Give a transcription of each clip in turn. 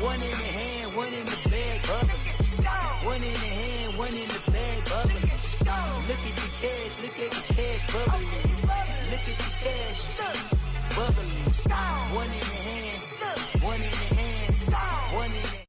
One in the hand, one in the bag, bubbling. One in the hand, one in the bag, bubbling. Look at the cash, look at the cash, bubbling. Look at the cash, bubbling. One in the hand, one in the hand, one in the hand.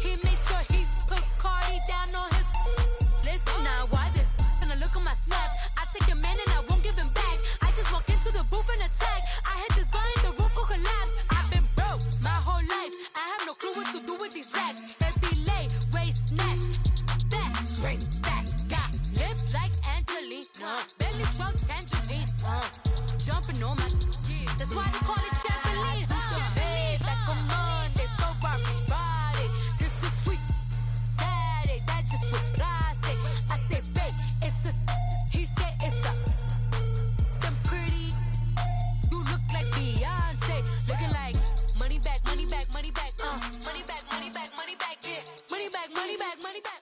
He makes sure he put Cardi down on his list. Now why this? Gonna look on my snap. I take a man and I won't give him back. I just walk into the booth and attack. I hit this guy in the roof will collapse. I've been broke my whole life. I have no clue what to do with these racks. Heavy lay, waist snatch, back straight back. Got lips like Angelina, belly truck tangerine. Jumping on my, that's why they call it trampoline. Hey, back on Monday, throw our body. This is sweet Saturday, that's just with plastic. I say, babe, it's a, he said it's a, them pretty, you look like Beyonce, looking like money back, money back, money back, money back, money back, money back, yeah, money back, money back, money back,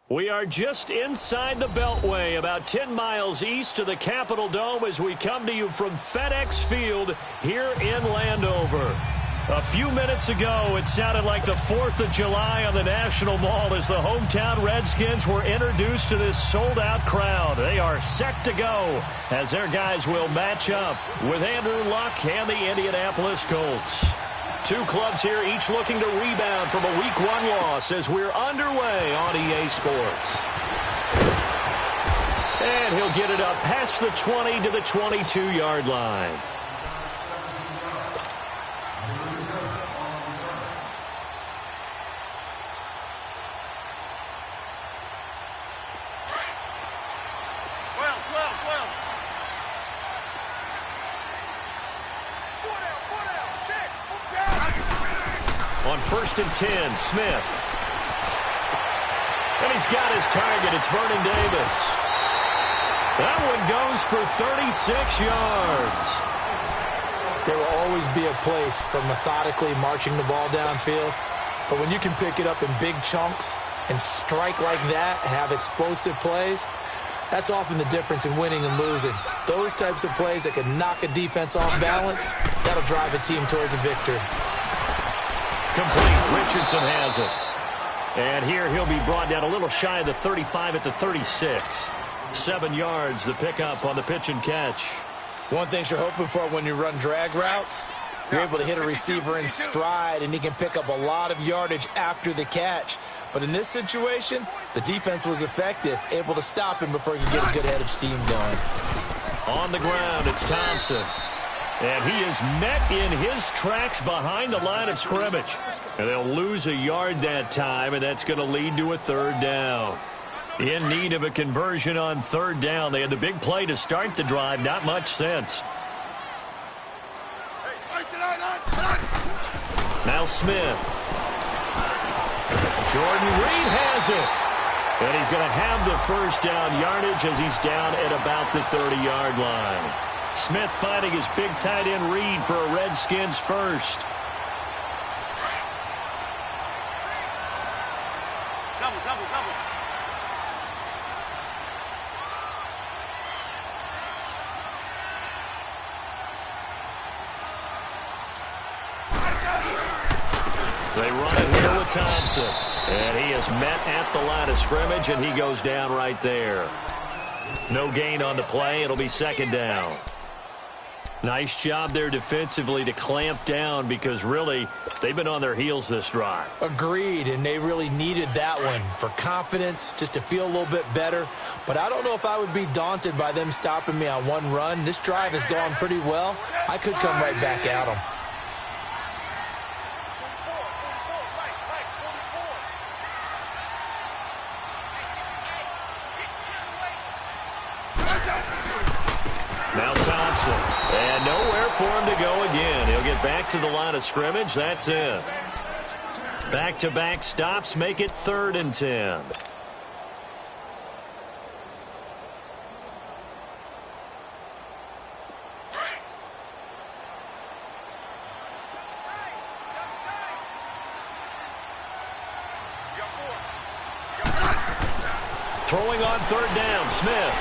We are just inside the Beltway, about 10 miles east of the Capitol Dome as we come to you from FedEx Field here in Landover. A few minutes ago, it sounded like the 4th of July on the National Mall as the hometown Redskins were introduced to this sold-out crowd. They are set to go as their guys will match up with Andrew Luck and the Indianapolis Colts. Two clubs here, each looking to rebound from a Week 1 loss as we're underway on EA Sports. And he'll get it up past the 20 to the 22-yard line. On 1st and 10, Smith. And he's got his target. It's Vernon Davis. That one goes for 36 yards. There will always be a place for methodically marching the ball downfield. But when you can pick it up in big chunks and strike like that, have explosive plays, that's often the difference in winning and losing. Those types of plays that can knock a defense off balance, that'll drive a team towards a victory. Complete. Richardson has it. And here he'll be brought down a little shy of the 35 at the 36. 7 yards, the pickup on the pitch and catch. One thing you're hoping for when you run drag routes, you're able to hit a receiver in stride, and he can pick up a lot of yardage after the catch. But in this situation, the defense was effective, able to stop him before he could get a good head of steam going. On the ground, it's Thompson. And he is met in his tracks behind the line of scrimmage. And they'll lose a yard that time, and that's going to lead to a 3rd down. In need of a conversion on 3rd down. They had the big play to start the drive. Not much sense. Now Smith. Jordan Reed has it. And he's going to have the 1st down yardage as he's down at about the 30-yard line. Smith finding his big tight end Reed for a Redskins 1st. Double. They run it here with Thompson. And he is met at the line of scrimmage, and he goes down right there. No gain on the play. It'll be second down. Nice job there defensively to clamp down because, really, they've been on their heels this drive. Agreed, and they really needed that one for confidence, just to feel a little bit better. But I don't know if I would be daunted by them stopping me on one run. This drive has gone pretty well. I could come right back at them. Now Thompson, and nowhere for him to go again. He'll get back to the line of scrimmage. That's it. Back-to-back stops make it 3rd and 10. Throwing on 3rd down, Smith.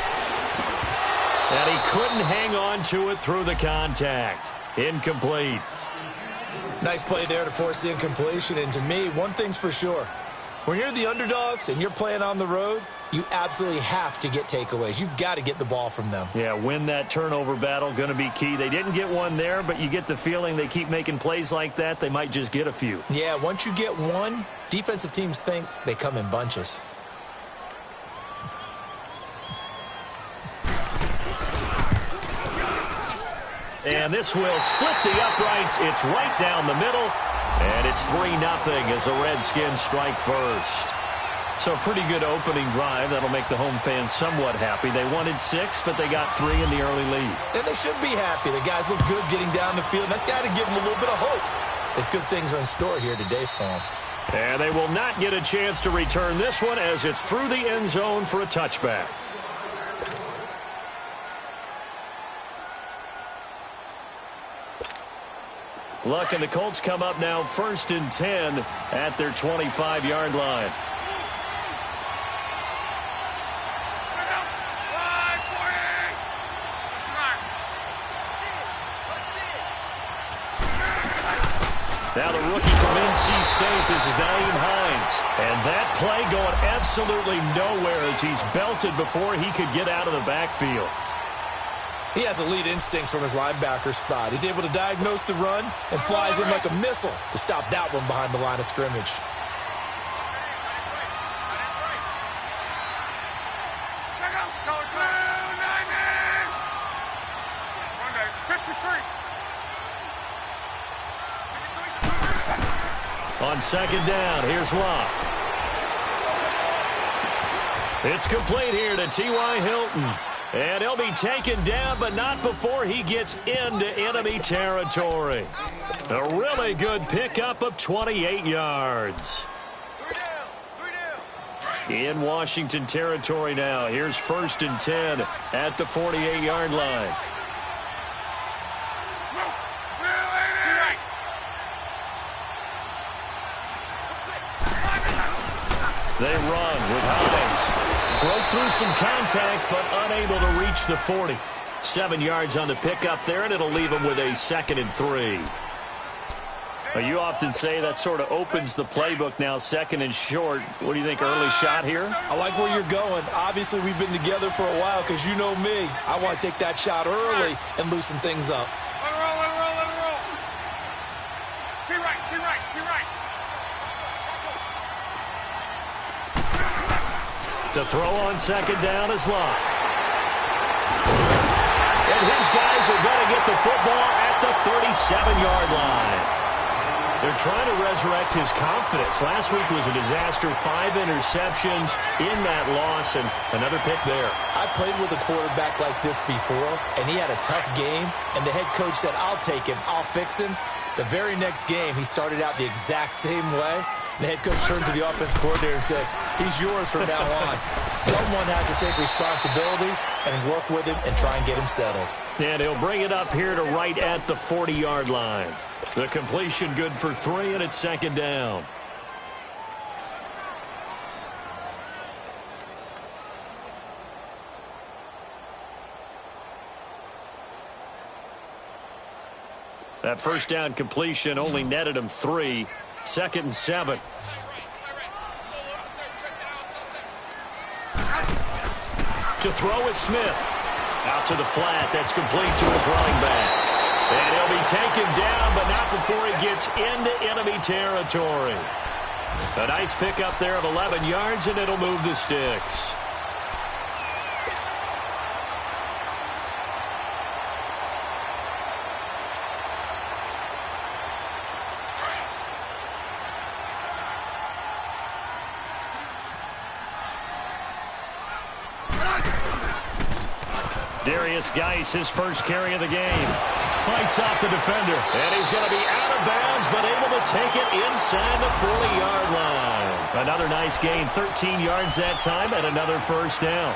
And he couldn't hang on to it through the contact. Incomplete. Nice play there to force the incompletion. And to me, one thing's for sure. When you're the underdogs and you're playing on the road, you absolutely have to get takeaways. You've got to get the ball from them. Yeah, win that turnover battle, going to be key. They didn't get one there, but you get the feeling they keep making plays like that, they might just get a few. Yeah, once you get one, defensive teams think they come in bunches. And this will split the uprights. It's right down the middle. And it's 3-0 as the Redskins strike first. So a pretty good opening drive. That'll make the home fans somewhat happy. They wanted 6, but they got 3 in the early lead. And they should be happy. The guys look good getting down the field. That's got to give them a little bit of hope that good things are in store here today for them. And they will not get a chance to return this one as it's through the end zone for a touchback. Luck and the Colts come up now 1st and 10 at their 25-yard line. Now the rookie from NC State, this is Naeem Hines. And that play going absolutely nowhere as he's belted before he could get out of the backfield. He has elite instincts from his linebacker spot. He's able to diagnose the run and flies in like a missile to stop that one behind the line of scrimmage. On 2nd down, here's Locke. It's complete here to T.Y. Hilton. And he'll be taken down, but not before he gets into enemy territory. A really good pickup of 28 yards. In Washington territory now. Here's 1st and 10 at the 48-yard line. They run with Hines. Broke through some contact, but unable to reach the 40. 7 yards on the pickup there, and it'll leave them with a 2nd and 3. Well, you often say that sort of opens the playbook now, 2nd and short. What do you think, early shot here? I like where you're going. Obviously, we've been together for a while because you know me. I want to take that shot early and loosen things up. Let it roll, let it roll, let it roll. Be right, be right, be right. To throw on 2nd down is Locke. And his guys are going to get the football at the 37-yard line. They're trying to resurrect his confidence. Last week was a disaster. 5 interceptions in that loss, and another pick there. I played with a quarterback like this before, and he had a tough game, and the head coach said, I'll take him, I'll fix him. The very next game, he started out the exact same way. The head coach turned to the offense coordinator and said, he's yours from now on. Someone has to take responsibility and work with him and try and get him settled. And he'll bring it up here to right at the 40-yard line. The completion good for 3, and it's 2nd down. That 1st down completion only netted him 3. 2nd and 7. To throw is Smith. Out to the flat. That's complete to his running back. And he'll be taken down, but not before he gets into enemy territory. A nice pickup there of 11 yards, and it'll move the sticks. Darius Geis, his first carry of the game. Fights off the defender. And he's going to be out of bounds, but able to take it inside the 40-yard line. Another nice gain, 13 yards that time, and another first down.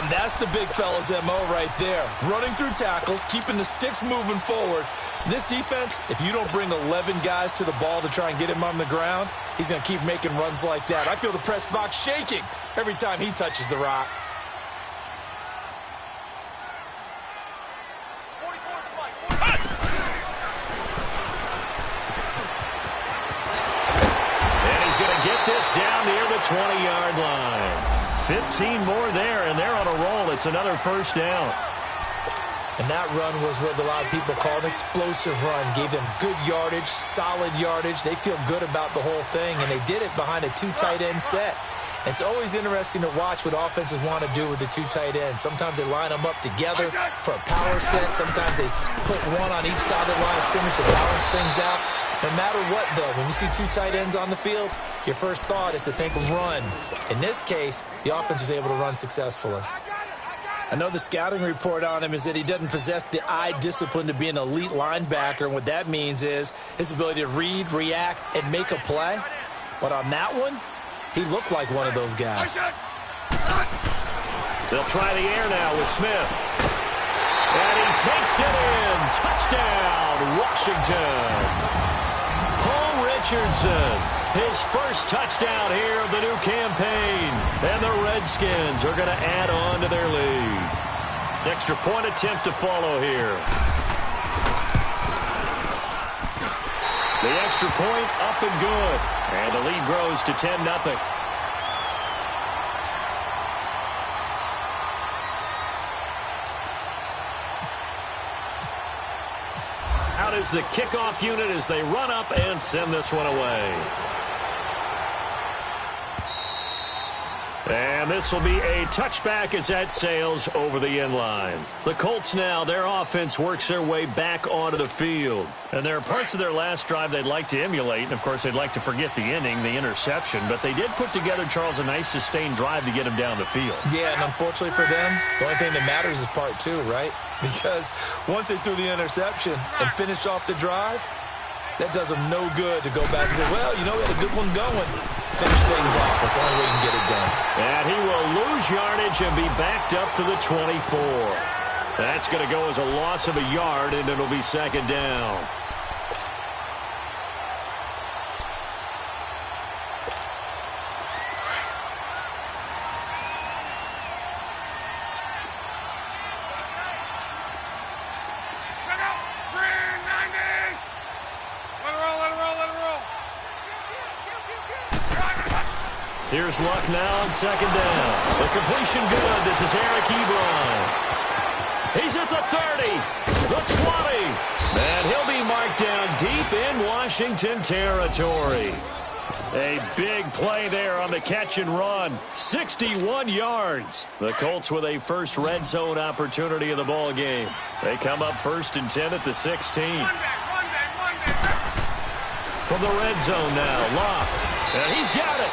And that's the big fella's MO right there. Running through tackles, keeping the sticks moving forward. This defense, if you don't bring 11 guys to the ball to try and get him on the ground, he's going to keep making runs like that. I feel the press box shaking every time he touches the rock. Down near the 20-yard line. 15 more there, and they're on a roll. It's another first down. And that run was what a lot of people call an explosive run. Gave them good yardage, solid yardage. They feel good about the whole thing, and they did it behind a two tight end set. And it's always interesting to watch what offenses want to do with the two tight ends. Sometimes they line them up together for a power set. Sometimes they put one on each side of the line of scrimmage to balance things out. No matter what, though, when you see two tight ends on the field, your first thought is to think run. In this case, the offense was able to run successfully. I know the scouting report on him is that he doesn't possess the eye discipline to be an elite linebacker, and what that means is his ability to read, react, and make a play. But on that one, he looked like one of those guys. They'll try the air now with Smith. And he takes it in. Touchdown, Washington. Paul Richardson, his first touchdown here of the new campaign. And the Redskins are going to add on to their lead. Extra point attempt to follow here. The extra point up and good. And the lead grows to 10-0. Out is the kickoff unit as they run up and send this one away. And this will be a touchback as that sails over the end line. The Colts now, their offense works their way back onto the field. And there are parts of their last drive they'd like to emulate. And, of course, they'd like to forget the inning, the interception. But they did put together, Charles, a nice sustained drive to get him down the field. Yeah, and unfortunately for them, the only thing that matters is part two, right? Because once they threw the interception and finished off the drive, that does them no good to go back and say, well, you know, we had a good one going. Finish things off. That's the only way you can get it done. And he will lose yardage and be backed up to the 24. That's going to go as a loss of a yard, and it'll be second down. Here's Luck now on second down. The completion good. This is Eric Ebron. He's at the 30, the 20, and he'll be marked down deep in Washington territory. A big play there on the catch and run. 61 yards. The Colts with a first red zone opportunity of the ball game. They come up 1st and 10 at the 16. From the red zone now, Luck. And he's got it.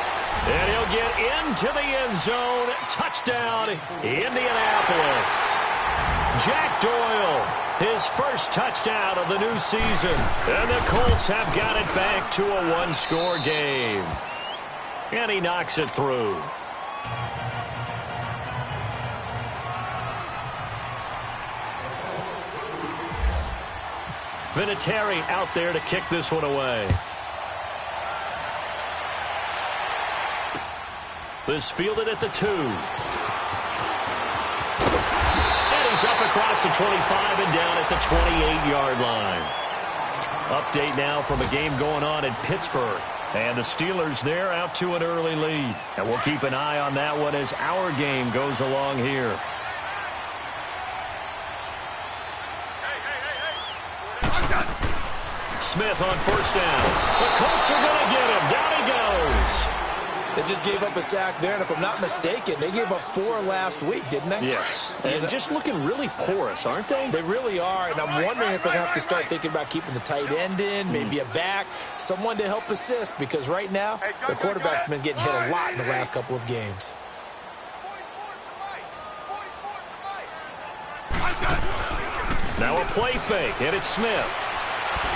And he'll get into the end zone. Touchdown, Indianapolis. Jack Doyle, his first touchdown of the new season. And the Colts have got it back to a one-score game. And he knocks it through. Vinatieri out there to kick this one away. This fielded at the 2. And he's up across the 25 and down at the 28-yard line. Update now from a game going on in Pittsburgh. And the Steelers there out to an early lead. And we'll keep an eye on that one as our game goes along here. Smith on first down. The Colts are going to get him. Down he goes. They just gave up a sack there, and if I'm not mistaken, they gave up 4 last week, didn't they? Yes. And just looking really porous, aren't they? They really are, and I'm wondering if they're going to have to start thinking about keeping the tight end in, maybe a back, someone to help assist, because right now, the quarterback's been getting hit a lot in the last couple of games. Now a play fake, and it's Smith.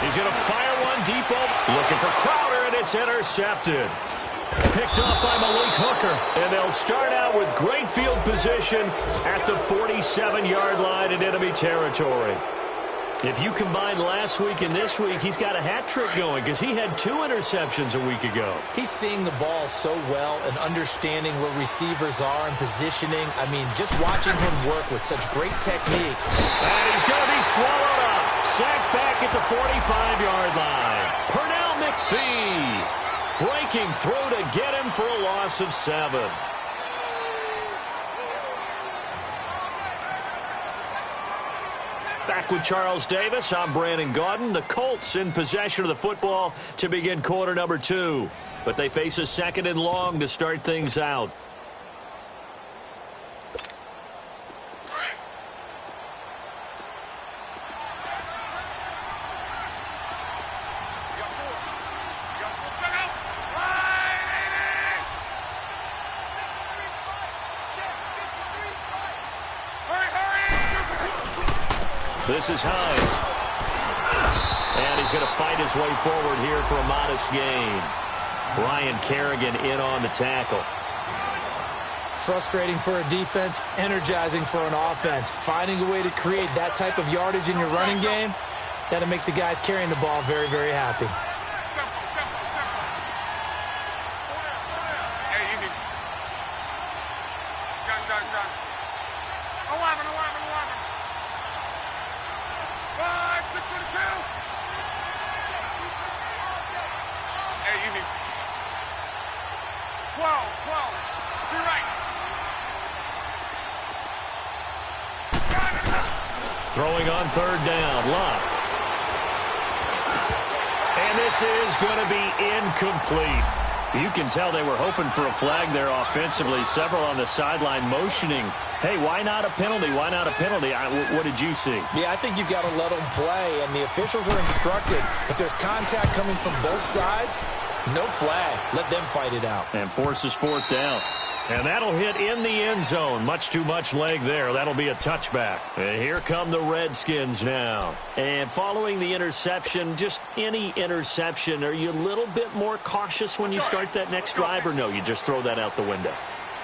He's going to fire one deep over. Looking for Crowder, and it's intercepted. Picked off by Malik Hooker. And they'll start out with great field position at the 47-yard line in enemy territory. If you combine last week and this week, he's got a hat trick going because he had 2 interceptions a week ago. He's seeing the ball so well and understanding where receivers are and positioning. I mean, just watching him work with such great technique. And he's going to be swallowed up. Sacked back at the 45-yard line. Pernell McPhee breaking through to get him for a loss of 7. Back with Charles Davis, I'm Brandon Gaudin. The Colts in possession of the football to begin quarter number 2. But they face a 2nd and long to start things out. This is Hines. And he's going to fight his way forward here for a modest gain. Ryan Kerrigan in on the tackle. Frustrating for a defense, energizing for an offense. Finding a way to create that type of yardage in your running game, that'll make the guys carrying the ball very, very happy. Throwing on 3rd down, Luck. And this is going to be incomplete. You can tell they were hoping for a flag there offensively. Several on the sideline motioning, hey, why not a penalty? Why not a penalty? What did you see? Yeah, I think you've got to let them play, and the officials are instructed. If there's contact coming from both sides, no flag. Let them fight it out. And forces 4th down. And that'll hit in the end zone. Much too much leg there. That'll be a touchback. And here come the Redskins now. And following the interception, just any interception, are you a little bit more cautious when you start that next drive, or no, you just throw that out the window?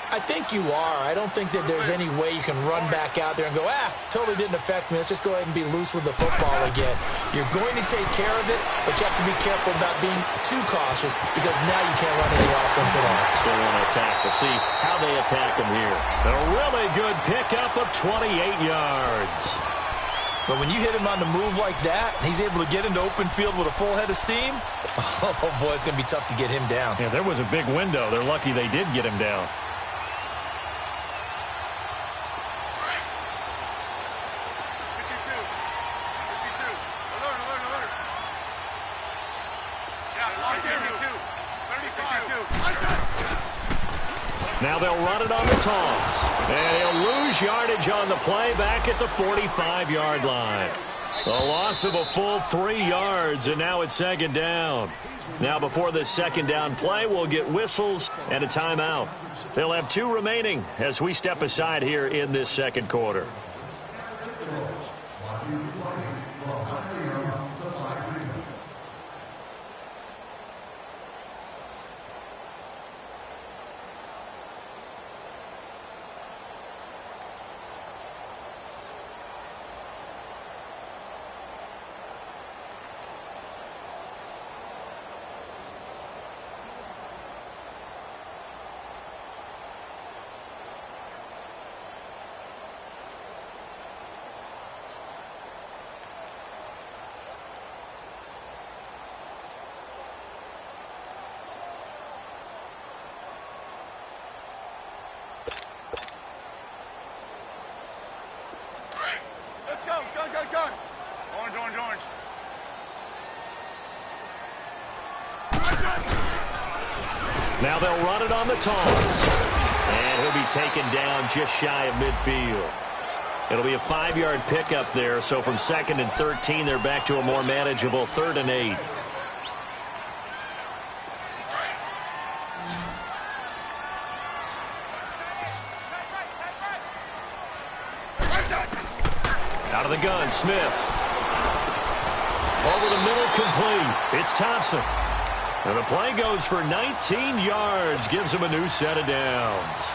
I think you are. I don't think that there's any way you can run back out there and go, totally didn't affect me. Let's just go ahead and be loose with the football again. You're going to take care of it, but you have to be careful about being too cautious because now you can't run any offense at all. Still want to attack. We'll see how they attack him here. A really good pickup of 28 yards. But when you hit him on the move like that, and he's able to get into open field with a full head of steam, oh, boy, it's going to be tough to get him down. Yeah, there was a big window. They're lucky they did get him down. Now they'll run it on the toss. And he'll lose yardage on the play back at the 45-yard line. A loss of a full 3 yards, and now it's 2nd down. Now before this 2nd down play, we'll get whistles and a timeout. They'll have 2 remaining as we step aside here in this 2nd quarter. Now they'll run it on the toss. And he'll be taken down just shy of midfield. It'll be a 5-yard pickup there, so from 2nd and 13, they're back to a more manageable 3rd and 8. Out of the gun, Smith. Over the middle, complete. It's Thompson. And the play goes for 19 yards, gives him a new set of downs.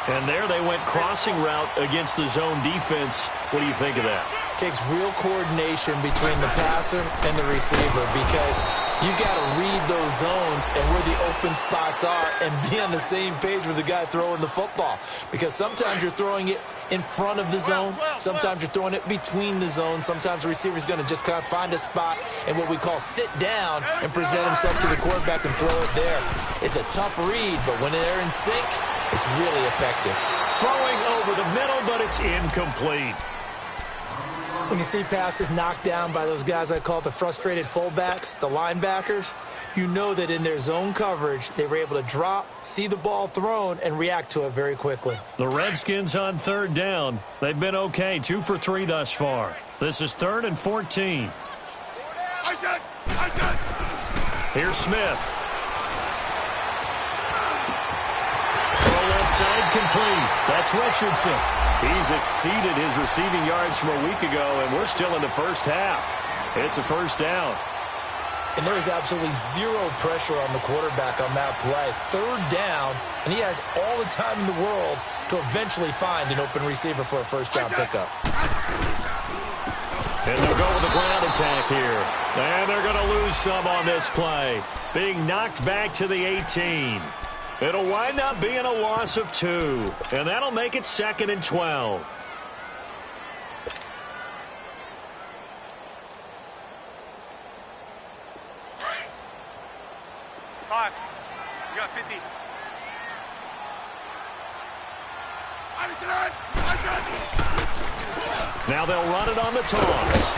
And there they went crossing route against the zone defense. What do you think of that? Takes real coordination between the passer and the receiver because you got to read those zones and where the open spots are and be on the same page with the guy throwing the football. Because sometimes you're throwing it in front of the zone. Sometimes you're throwing it between the zones. Sometimes the receiver's going to just kind of find a spot and what we call sit down and present himself to the quarterback and throw it there. It's a tough read, but when they're in sync, it's really effective. Throwing over the middle, but it's incomplete. When you see passes knocked down by those guys I call the frustrated fullbacks, the linebackers, you know that in their zone coverage, they were able to drop, see the ball thrown, and react to it very quickly. The Redskins on 3rd down. They've been okay, 2 for 3 thus far. This is 3rd and 14. Here's Smith. Left side complete. That's Richardson. He's exceeded his receiving yards from a week ago, and we're still in the first half. It's a 1st down. And there is absolutely zero pressure on the quarterback on that play. 3rd down, and he has all the time in the world to eventually find an open receiver for a 1st down pickup. And they'll go with the ground attack here. And they're going to lose some on this play. Being knocked back to the 18. It'll wind up being a loss of 2, and that'll make it 2nd and 12. Five. You got 50. Now they'll run it on the toss.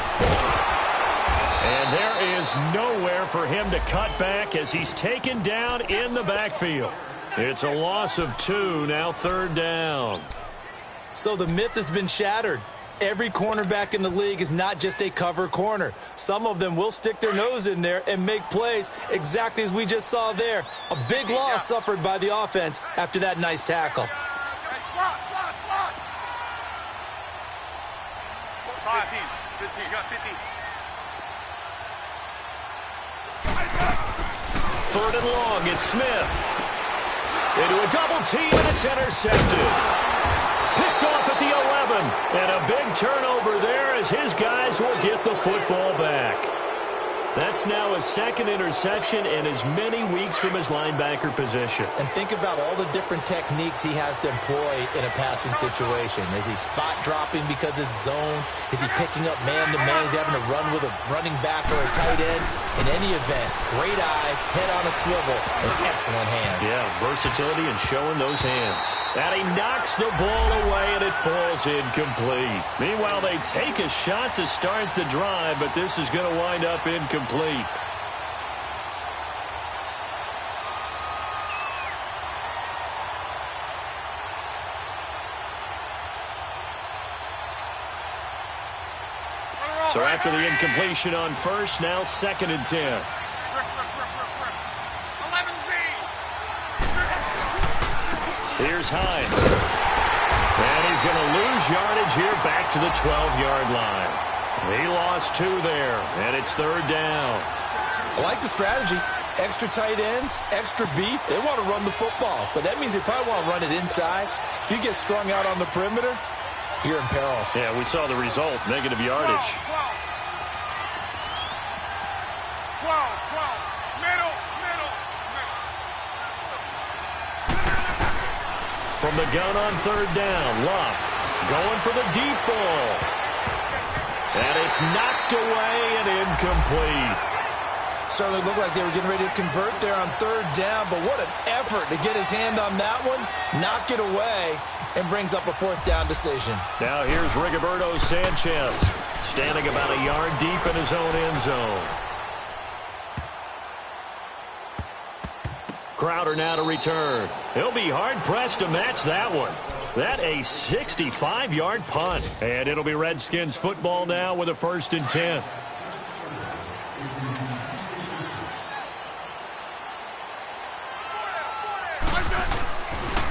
And there is nowhere for him to cut back as he's taken down in the backfield. It's a loss of 2, now 3rd down. So the myth has been shattered. Every cornerback in the league is not just a cover corner. Some of them will stick their nose in there and make plays exactly as we just saw there. A big loss suffered by the offense after that nice tackle. 15, you got 50. 3rd and long, it's Smith. Into a double team, and it's intercepted. Picked off at the 11. And a big turnover there as his guys will get the football back. That's now his 2nd interception in as many weeks from his linebacker position. And think about all the different techniques he has to employ in a passing situation. Is he spot dropping because it's zone? Is he picking up man-to-man? Is he having to run with a running back or a tight end? In any event, great eyes, head on a swivel, and excellent hands. Yeah, versatility and showing those hands. And he knocks the ball away, and it falls incomplete. Meanwhile, they take a shot to start the drive, but this is going to wind up incomplete. So after the incompletion on 1st, now 2nd and 10. Here's Hines. And he's going to lose yardage here back to the 12-yard line. He lost 2 there, and it's 3rd down. I like the strategy. Extra tight ends, extra beef. They want to run the football, but that means they probably want to run it inside. If you get strung out on the perimeter, you're in peril. Yeah, we saw the result, negative yardage. 12. Middle. From the gun on 3rd down, Luck going for the deep ball. And it's knocked away and incomplete. Certainly looked like they were getting ready to convert there on 3rd down, but what an effort to get his hand on that one, knock it away, and brings up a 4th down decision. Now here's Rigoberto Sanchez, standing about a yard deep in his own end zone. Crowder now to return. He'll be hard-pressed to match that one. That a 65-yard punt. And it'll be Redskins football now with a 1st and 10.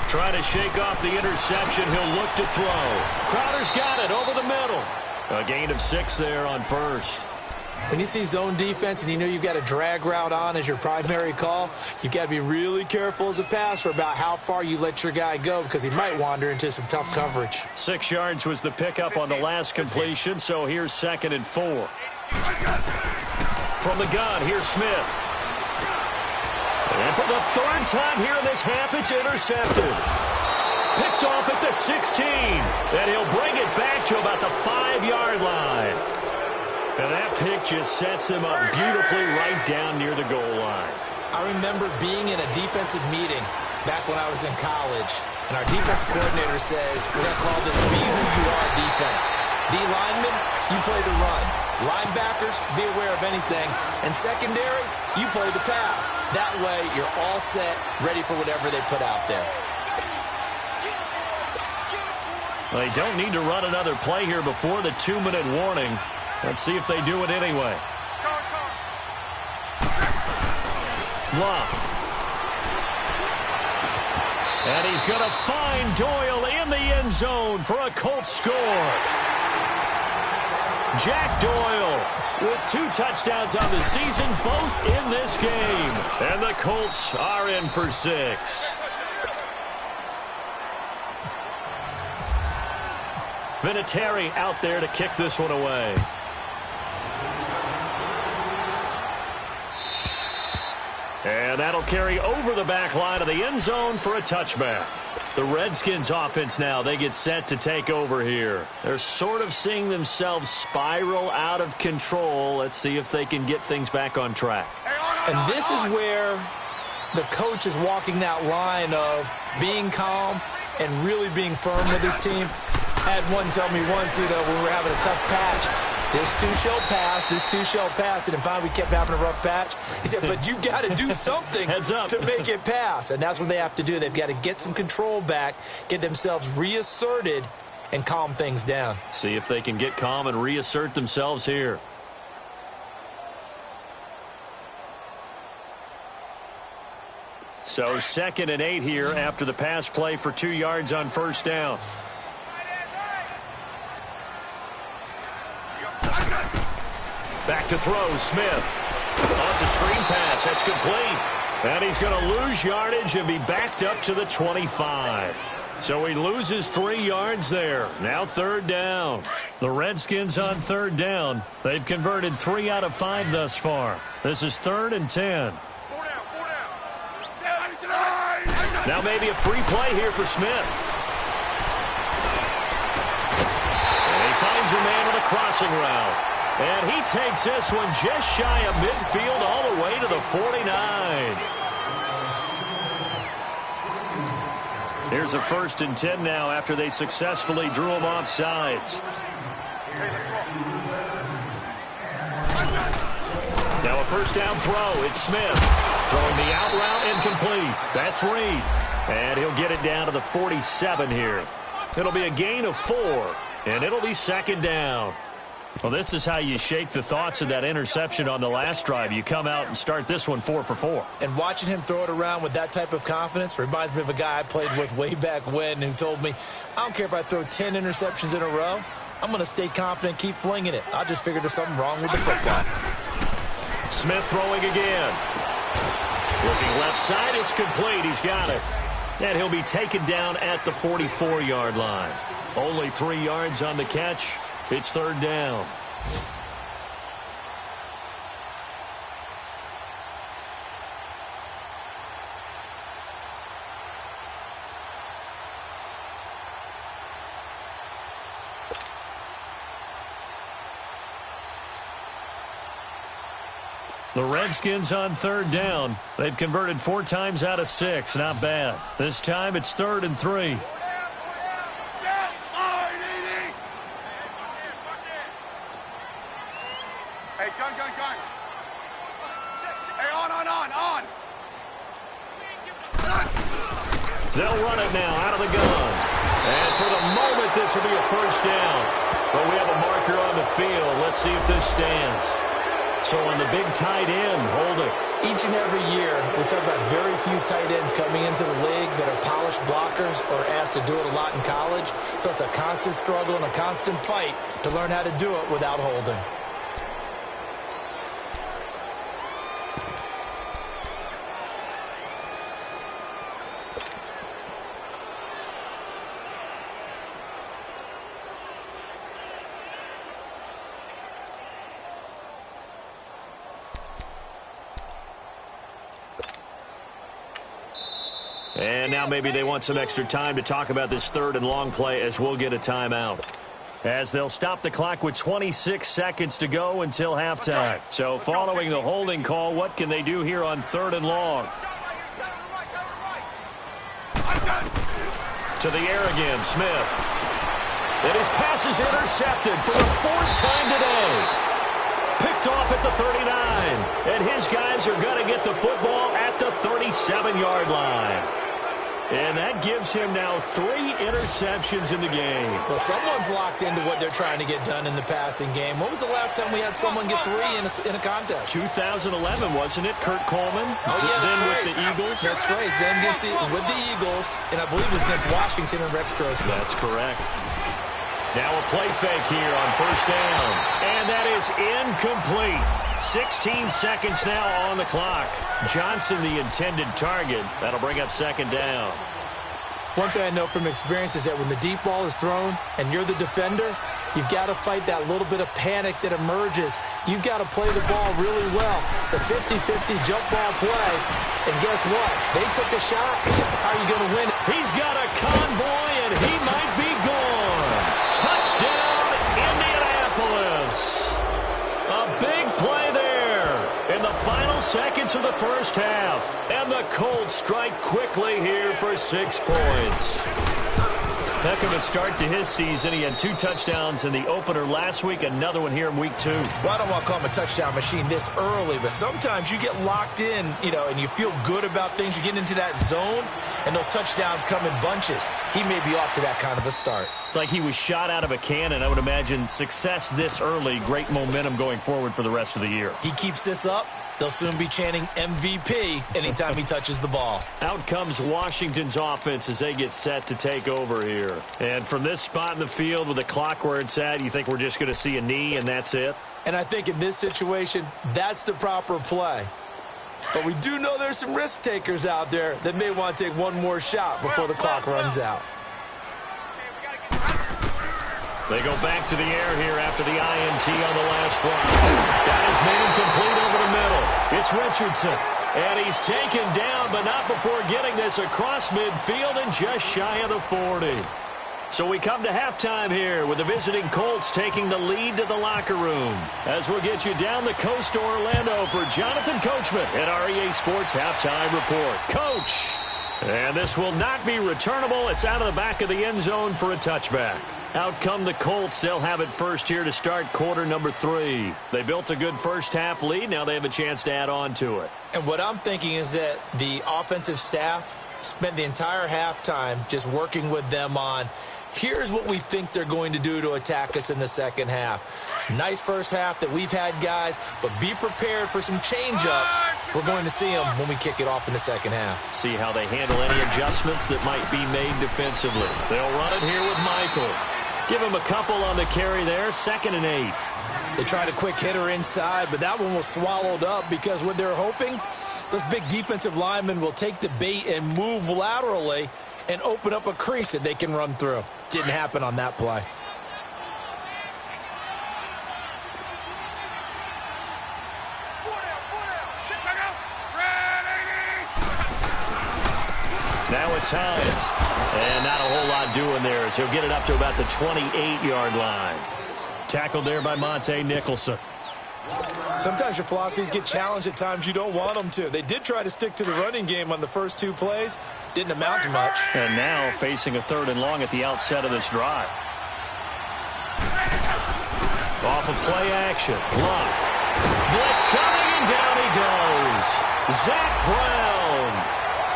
Trying to shake off the interception. He'll look to throw. Crowder's got it over the middle. A gain of 6 there on 1st. When you see zone defense and you know you've got a drag route on as your primary call, you've got to be really careful as a passer about how far you let your guy go because he might wander into some tough coverage. 6 yards was the pickup on the last completion, so here's 2nd and 4. From the gun, here's Smith. And for the 3rd time here in this half, it's intercepted. Picked off at the 16, and he'll bring it back to about the 5-yard line. And that pick just sets him up beautifully right down near the goal line. I remember being in a defensive meeting back when I was in college, and our defensive coordinator says, we're going to call this be who you are defense. D linemen, you play the run. Linebackers, be aware of anything. And secondary, you play the pass. That way, you're all set, ready for whatever they put out there. They don't need to run another play here before the 2-minute warning. Let's see if they do it anyway. Love. And he's going to find Doyle in the end zone for a Colts score. Jack Doyle with 2 touchdowns on the season, both in this game. And the Colts are in for 6. Vinatieri out there to kick this one away. And that'll carry over the back line of the end zone for a touchback. The Redskins offense now, they get set to take over here. They're sort of seeing themselves spiral out of control. Let's see if they can get things back on track. And this is where the coach is walking that line of being calm and really being firm with his team. Had one tell me once, when we were having a tough patch, this too shall pass, this too shall pass. And finally we kept having a rough patch. He said, but you got to do something to make it pass. And that's what they have to do. They've got to get some control back, get themselves reasserted, and calm things down. See if they can get calm and reassert themselves here. So 2nd and 8 here after the pass play for 2 yards on 1st down. Back to throw, Smith. Oh, it's a screen pass. That's complete. And he's going to lose yardage and be backed up to the 25. So he loses 3 yards there. Now 3rd down. The Redskins on 3rd down. They've converted 3 out of 5 thus far. This is 3rd and 10. Now maybe a free play here for Smith. And he finds a man on a crossing route. And he takes this one just shy of midfield all the way to the 49. Here's a 1st and 10 now after they successfully drew him off sides. Now a 1st down throw. It's Smith. Throwing the out route incomplete. That's Reed. And he'll get it down to the 47 here. It'll be a gain of 4. And it'll be 2nd down. Well, this is how you shake the thoughts of that interception on the last drive. You come out and start this one 4 for 4. And watching him throw it around with that type of confidence reminds me of a guy I played with way back when who told me, I don't care if I throw 10 interceptions in a row. I'm going to stay confident, keep flinging it. I just figured there's something wrong with the football. Smith throwing again. Looking left side, it's complete. He's got it. And he'll be taken down at the 44-yard line. Only 3 yards on the catch. It's 3rd down. The Redskins on 3rd down. They've converted 4 times out of 6. Not bad. This time it's 3rd and 3. Hey, gun. Hey, on. They'll run it now out of the gun. And for the moment, this will be a first down. But we have a marker on the field. Let's see if this stands. So on the big tight end, holding. Each and every year, we talk about very few tight ends coming into the league that are polished blockers or asked to do it a lot in college. So it's a constant struggle and a constant fight to learn how to do it without holding. And now maybe they want some extra time to talk about this third and long play as we'll get a timeout. As they'll stop the clock with 26 seconds to go until halftime. So following the holding call, what can they do here on third and long? To the air again, Smith. And his pass is intercepted for the fourth time today. Picked off at the 39. And his guys are going to get the football at the 37-yard line. And that gives him now 3 interceptions in the game. Well, someone's locked into what they're trying to get done in the passing game. When was the last time we had someone get 3 in a contest? 2011, wasn't it? Kurt Coleman? Oh, yeah, Then right. with the Eagles? That's right. Then with the Eagles, and I believe it was against Washington and Rex Grossman. That's correct. Now a play fake here on first down. And that is incomplete. 16 seconds now on the clock. Johnson, the intended target. That'll bring up second down. One thing I know from experience is that when the deep ball is thrown and you're the defender, you've got to fight that little bit of panic that emerges. You've got to play the ball really well. It's a 50-50 jump ball play. And guess what? They took a shot. How are you going to win? He's got a convoy, and he might be gone. Touchdown, Indianapolis. A big play there in the final seconds of the first half. And the Colts strike quickly here for 6 points. Heck of a start to his season. He had 2 touchdowns in the opener last week, another one here in week 2. Well, I don't want to call him a touchdown machine this early, but sometimes you get locked in, and you feel good about things. You get into that zone, and those touchdowns come in bunches. He may be off to that kind of a start. It's like he was shot out of a cannon. I would imagine success this early, great momentum going forward for the rest of the year. He keeps this up, they'll soon be chanting MVP anytime he touches the ball. Out comes Washington's offense as they get set to take over here. And from this spot in the field with the clock where it's at, you think we're just going to see a knee and that's it? And I think in this situation, that's the proper play. But we do know there's some risk takers out there that may want to take one more shot before the clock runs out. They go back to the air here after the INT on the last drive. That is made incomplete over the middle. It's Richardson. And he's taken down, but not before getting this across midfield and just shy of the 40. So we come to halftime here with the visiting Colts taking the lead to the locker room. As we'll get you down the coast to Orlando for Jonathan Coachman at REA Sports Halftime Report. Coach! And this will not be returnable. It's out of the back of the end zone for a touchback. Out come the Colts. They'll have it first here to start quarter number 3. They built a good first half lead. Now they have a chance to add on to it. And what I'm thinking is that the offensive staff spent the entire halftime just working with them on, here's what we think they're going to do to attack us in the second half. Nice first half that we've had, guys, but be prepared for some change-ups. We're going to see them when we kick it off in the second half. See how they handle any adjustments that might be made defensively. They'll run it here with Michael. Give him a couple on the carry there, 2nd and 8. They tried a quick hitter inside, but that one was swallowed up because what they're hoping, those big defensive linemen will take the bait and move laterally and open up a crease that they can run through. Didn't happen on that play. Now it's Hines. And not a whole lot doing there as he'll get it up to about the 28-yard line. Tackled there by Monte Nicholson. Sometimes your philosophies get challenged at times you don't want them to. They did try to stick to the running game on the first 2 plays. Didn't amount to much. And now facing a 3rd and long at the outset of this drive. Off of play action. Block. Blitz coming and down he goes. Zach Brown.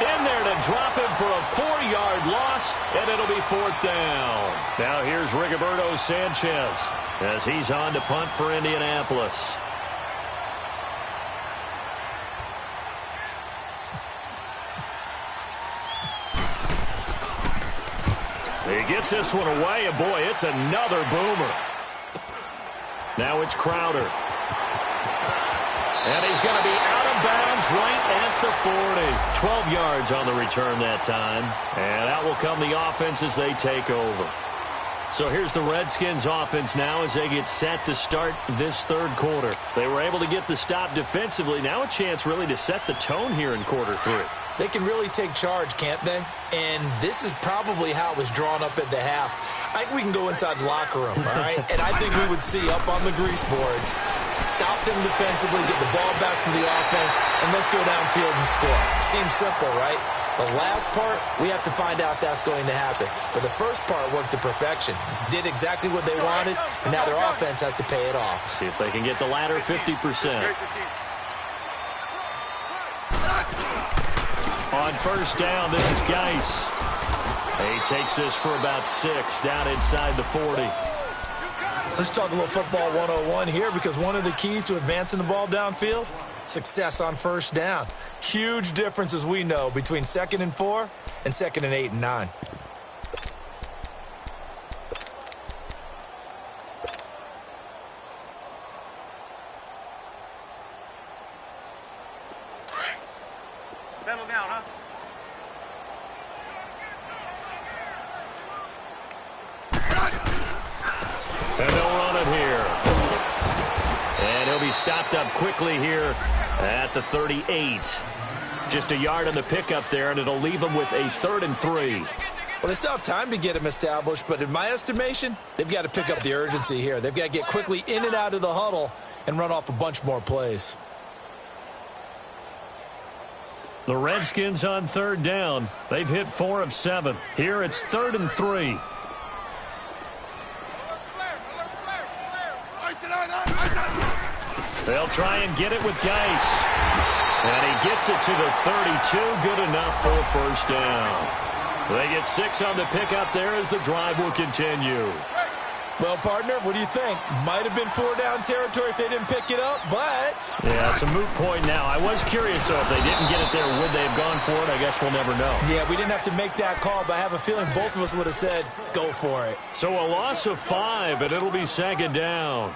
In there to drop him for a 4-yard loss, and it'll be 4th down. Now here's Rigoberto Sanchez as he's on to punt for Indianapolis. He gets this one away, and boy, it's another boomer. Now it's Crowder. And he's going to be out of bounds right at the 40. 12 yards on the return that time. And out will come the offense as they take over. So here's the Redskins offense now as they get set to start this third quarter. They were able to get the stop defensively. Now a chance really to set the tone here in quarter 3. They can really take charge, can't they? And this is probably how it was drawn up at the half. I think we can go inside the locker room, all right? And I think we would see up on the grease boards, stop them defensively, get the ball back for the offense, and let's go downfield and score. Seems simple, right? The last part, we have to find out if that's going to happen. But the first part worked to perfection. Did exactly what they wanted, and now their offense has to pay it off. See if they can get the latter 50%. On first down, this is Geis. He takes this for about 6 down inside the 40. Let's talk a little football 101 here, because one of the keys to advancing the ball downfield, success on first down. Huge difference, as we know, between 2nd and 4 and 2nd and 8 and 9. Settle down, huh? And they'll run it here. And he'll be stopped up quickly here at the 38. Just a yard on the pickup there, and it'll leave them with a 3rd and 3. Well, they still have time to get him established, but in my estimation, they've got to pick up the urgency here. They've got to get quickly in and out of the huddle and run off a bunch more plays. The Redskins on 3rd down. They've hit 4 of 7. Here it's 3rd and 3. They'll try and get it with Geis. And he gets it to the 32. Good enough for a first down. They get 6 on the pickup there as the drive will continue. Well, partner, what do you think? Might have been 4-down territory if they didn't pick it up, but... Yeah, it's a moot point now. I was curious, though, if they didn't get it there, would they have gone for it? I guess we'll never know. Yeah, we didn't have to make that call, but I have a feeling both of us would have said, go for it. So a loss of 5, and it'll be 2nd down.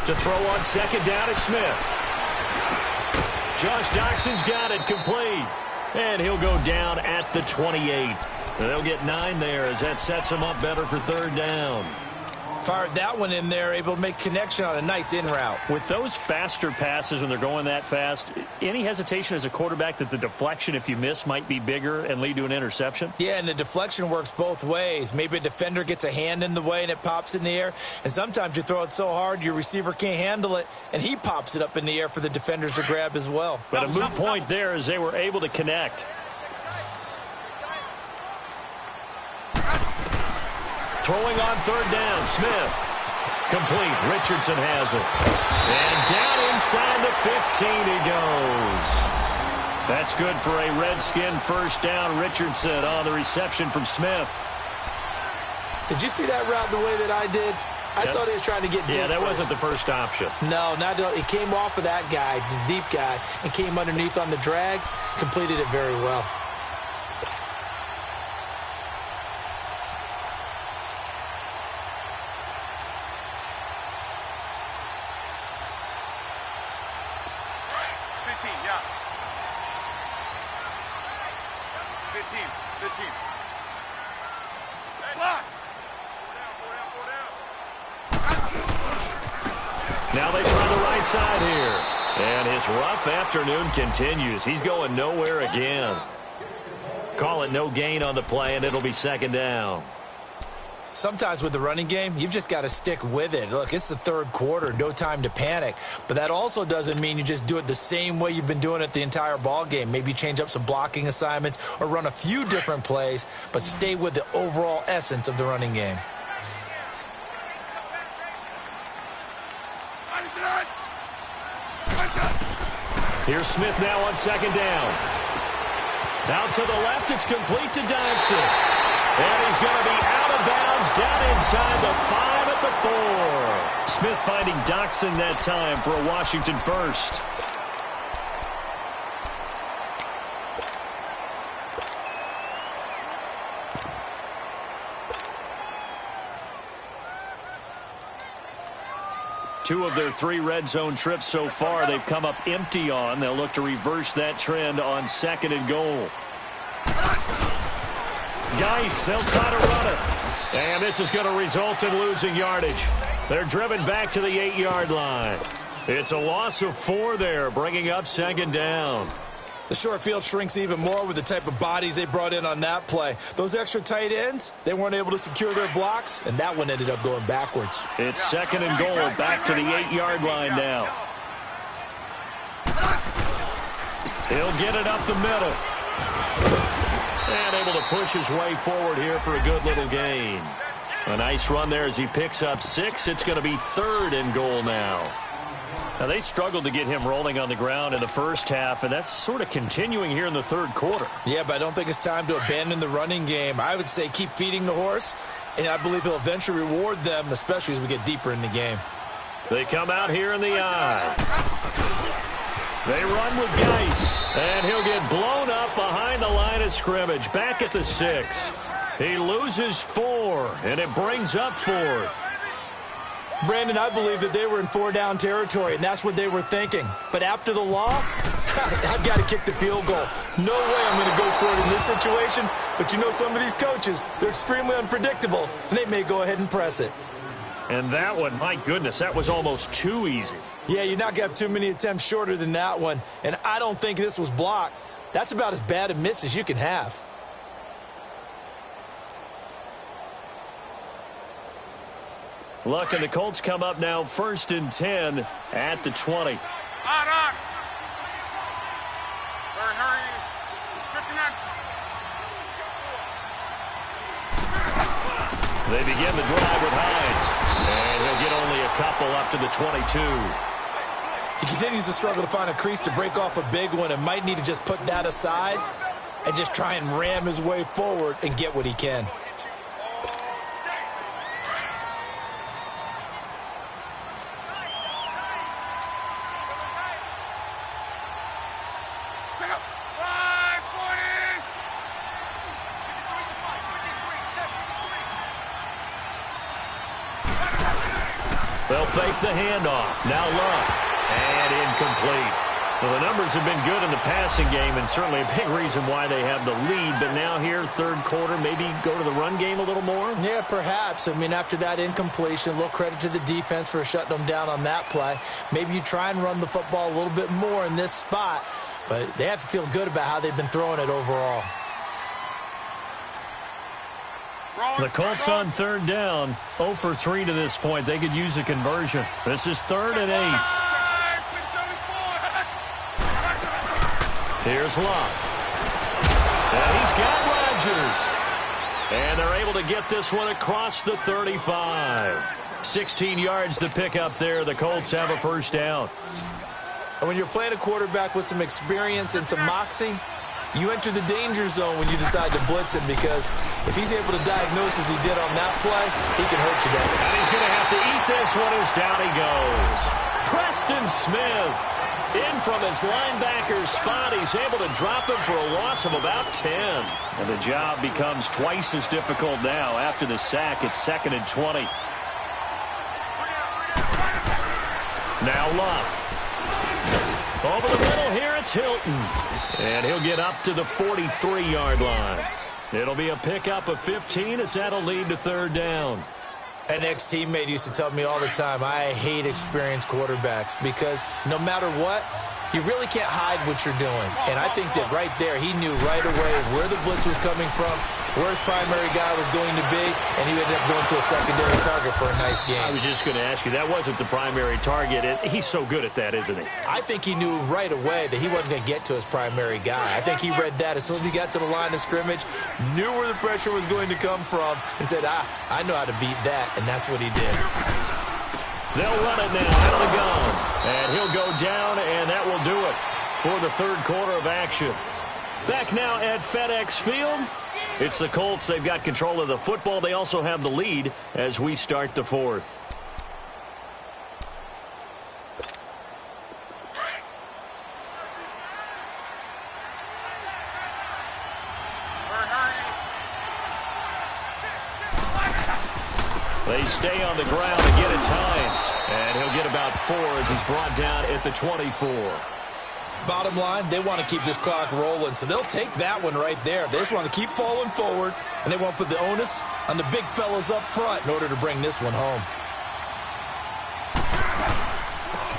To throw on 2nd down is Smith. Josh Doxson's got it complete. And he'll go down at the 28. They'll get 9 there as that sets him up better for 3rd down. Fired that one in there, able to make connection on a nice in route. With those faster passes when they're going that fast, any hesitation as a quarterback that the deflection, if you miss, might be bigger and lead to an interception? Yeah, and the deflection works both ways. Maybe a defender gets a hand in the way and it pops in the air. And sometimes you throw it so hard your receiver can't handle it, and he pops it up in the air for the defenders to grab as well. But a moot point there as they were able to connect. Throwing on 3rd down, Smith. Complete. Richardson has it. And down inside the 15 he goes. That's good for a Redskin first down. Richardson on the reception from Smith. Did you see that route the way that I did? I thought he was trying to get deep. Yeah, that first. wasn't the first option. No, it came off of that guy, the deep guy, and came underneath on the drag. Completed it very well. Now they try the right side here. And his rough afternoon continues. He's going nowhere again. Call it no gain on the play, and it'll be 2nd down. Sometimes with the running game, you've just got to stick with it. Look, it's the third quarter, no time to panic. But that also doesn't mean you just do it the same way you've been doing it the entire ball game. Maybe change up some blocking assignments or run a few different plays, but stay with the overall essence of the running game. Here's Smith now on second down. Out to the left, it's complete to Dodson. And he's going to be out of bounds down inside the 5 at the 4. Smith finding Dodson that time for a Washington first. Two of their 3 red zone trips so far they've come up empty on. They'll look to reverse that trend on second and goal. Geis, they'll try to run it. And this is going to result in losing yardage. They're driven back to the 8-yard line. It's a loss of 4 there, bringing up second down. The short field shrinks even more with the type of bodies they brought in on that play. Those extra tight ends, they weren't able to secure their blocks, and that one ended up going backwards. It's second and goal, back to the 8-yard line now. He'll get it up the middle. And able to push his way forward here for a good little gain. A nice run there as he picks up 6. It's going to be third and goal now. Now, they struggled to get him rolling on the ground in the first half, and that's sort of continuing here in the third quarter. Yeah, but I don't think it's time to abandon the running game. I would say keep feeding the horse, and I believe he'll eventually reward them, especially as we get deeper in the game. They come out here in the eye. They run with Geis, and he'll get blown up behind the line of scrimmage, back at the 6. He loses 4, and it brings up 4th. Brandon, I believe that they were in 4-down territory, and that's what they were thinking. But after the loss, I've got to kick the field goal. No way I'm going to go for it in this situation. But you know, some of these coaches, they're extremely unpredictable, and they may go ahead and press it. And that one, my goodness, that was almost too easy. Yeah, you're not going to have too many attempts shorter than that one. And I don't think this was blocked. That's about as bad a miss as you can have. Luck and the Colts come up now 1st and 10 at the 20. They begin the drive with Hines, and he'll get only a couple up to the 22. He continues to struggle to find a crease to break off a big one and might need to just put that aside and just try and ram his way forward and get what he can. They'll fake the handoff. Now Luck. And incomplete. Well, the numbers have been good in the passing game, and certainly a big reason why they have the lead. But now here, third quarter, maybe go to the run game a little more? Yeah, perhaps. I mean, after that incompletion, a little credit to the defense for shutting them down on that play. Maybe you try and run the football a little bit more in this spot, but they have to feel good about how they've been throwing it overall. The Colts on third down, 0 for 3 to this point. They could use a conversion. This is 3rd and 8. Here's Luck. And he's got Rodgers. And they're able to get this one across the 35. 16 yards to pick up there. The Colts have a first down. And when you're playing a quarterback with some experience and some moxie, you enter the danger zone when you decide to blitz him, because if he's able to diagnose as he did on that play, he can hurt you there. And he's going to have to eat this one as down he goes. Preston Smith in from his linebacker spot. He's able to drop him for a loss of about 10. And the job becomes twice as difficult now. After the sack, it's 2nd and 20. Now Luck. Over the middle here, it's Hilton. And he'll get up to the 43-yard line. It'll be a pickup of 15 as that'll lead to third down. An ex-teammate used to tell me all the time, I hate experienced quarterbacks, because no matter what, you really can't hide what you're doing. And I think that right there, he knew right away where the blitz was coming from, where his primary guy was going to be, and he ended up going to a secondary target for a nice game. I was just going to ask you, that wasn't the primary target. He's so good at that, isn't he? I think he knew right away that he wasn't going to get to his primary guy. I think he read that as soon as he got to the line of scrimmage, knew where the pressure was going to come from, and said, I know how to beat that, and that's what he did. They'll run it now out of the gun, and he'll go down, and that will do it for the third quarter of action. Back now at FedEx Field, it's the Colts. They've got control of the football. They also have the lead as we start the fourth. They stay on the ground. Again, it's Hines. And he'll get about 4 as he's brought down at the 24. Bottom line, they want to keep this clock rolling, so they'll take that one right there. They just want to keep falling forward, and they want to put the onus on the big fellas up front in order to bring this one home.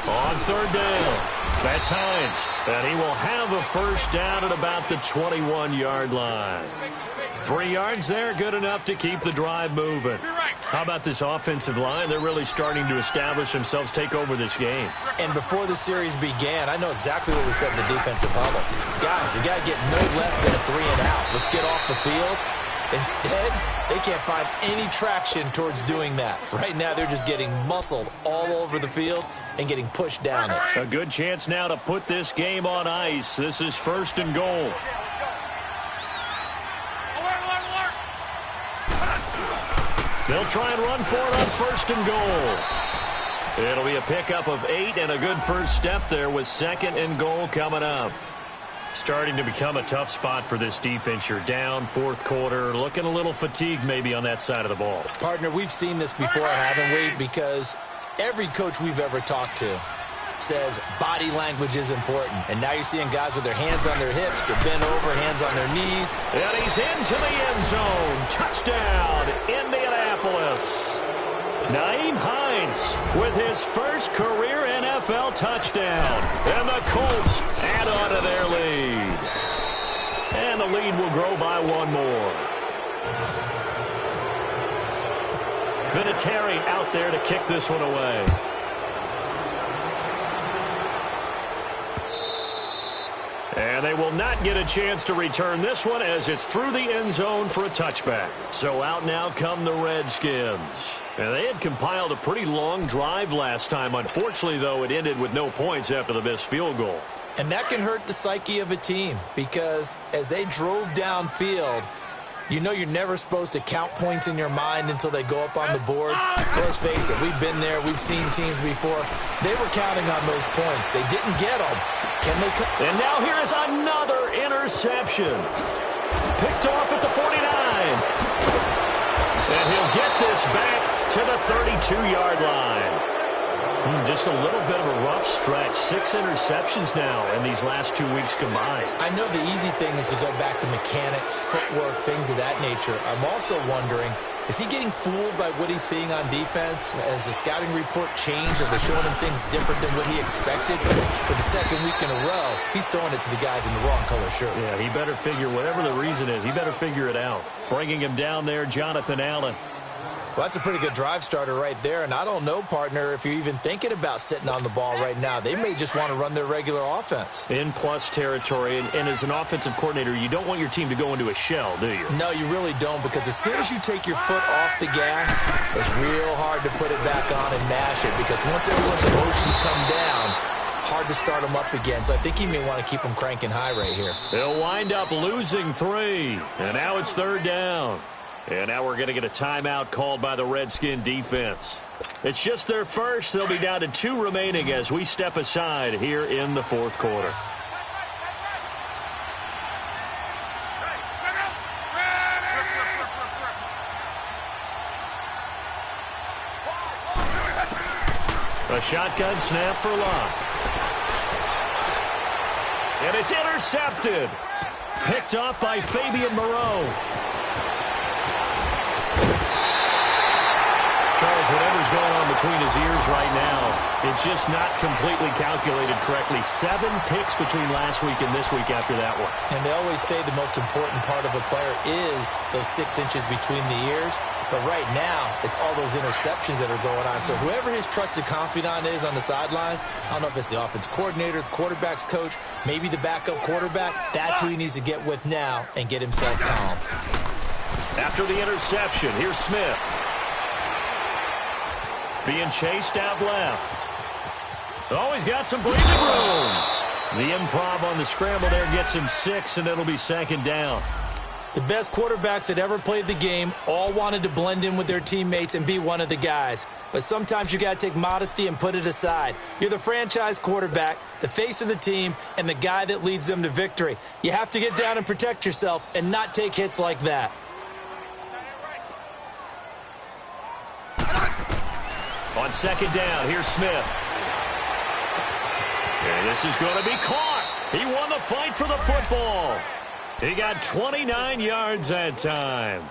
On third down, that's Hines. And he will have a first down at about the 21-yard line. 3 yards there, good enough to keep the drive moving. How about this offensive line? They're really starting to establish themselves, take over this game. And before the series began, I know exactly what we said in the defensive huddle. Guys, we got to get no less than a 3 and out. Let's get off the field. Instead, they can't find any traction towards doing that. Right now, they're just getting muscled all over the field and getting pushed down it. A good chance now to put this game on ice. This is first and goal. They'll try and run for it on first and goal. It'll be a pickup of 8 and a good first step there with second and goal coming up. Starting to become a tough spot for this defense. You're down fourth quarter, looking a little fatigued maybe on that side of the ball. Partner, we've seen this before, haven't we? Because every coach we've ever talked to says body language is important. And now you're seeing guys with their hands on their hips, they're bent over, hands on their knees. And he's into the end zone. Touchdown, Indianapolis. Naeem Hines with his first career NFL touchdown. And the Colts add on to their lead. And the lead will grow by 1 more. Vinatieri out there to kick this one away. And they will not get a chance to return this one as it's through the end zone for a touchback. So out now come the Redskins. And they had compiled a pretty long drive last time. Unfortunately, though, it ended with no points after the missed field goal. And that can hurt the psyche of a team because as they drove downfield, you know you're never supposed to count points in your mind until they go up on the board. Let's face it, we've been there. We've seen teams before. They were counting on those points. They didn't get them. Can they come? And now here is another interception. Picked off at the 49. And he'll get this back to the 32-yard line. Just a little bit of a rough stretch. 6 interceptions now in these last 2 weeks combined. I know the easy thing is to go back to mechanics, footwork, things of that nature. I'm also wondering, is he getting fooled by what he's seeing on defense? Has the scouting report changed? Are they showing him things different than what he expected? For the second week in a row, he's throwing it to the guys in the wrong color shirts. Yeah, he better figure, whatever the reason is, he better figure it out. Bringing him down there, Jonathan Allen. Well, that's a pretty good drive starter right there, and I don't know, partner, if you're even thinking about sitting on the ball right now. They may just want to run their regular offense. In plus territory, and as an offensive coordinator, you don't want your team to go into a shell, do you? No, you really don't, because as soon as you take your foot off the gas, it's real hard to put it back on and mash it, because once everyone's emotions come down, hard to start them up again. So I think he may want to keep them cranking high right here. They'll wind up losing 3, and now it's third down. And now we're going to get a timeout called by the Redskin defense. It's just their first. They'll be down to 2 remaining as we step aside here in the fourth quarter. A shotgun snap for Locke. And it's intercepted. Picked off by Fabian Moreau. Charles, whatever's going on between his ears right now. It's just not completely calculated correctly. 7 picks between last week and this week after that one. And they always say the most important part of a player is those 6 inches between the ears. But right now, it's all those interceptions that are going on. So whoever his trusted confidant is on the sidelines, I don't know if it's the offense coordinator, the quarterback's coach, maybe the backup quarterback, that's who he needs to get with now and get himself calm. After the interception, here's Smith. Being chased out left. Oh, he's got some breathing room. The improv on the scramble there gets him 6, and it'll be 2nd down. The best quarterbacks that ever played the game all wanted to blend in with their teammates and be one of the guys. But sometimes you got to take modesty and put it aside. You're the franchise quarterback, the face of the team, and the guy that leads them to victory. You have to get down and protect yourself and not take hits like that. On 2nd down, here's Smith. And this is going to be caught. He won the fight for the football. He got 29 yards that time.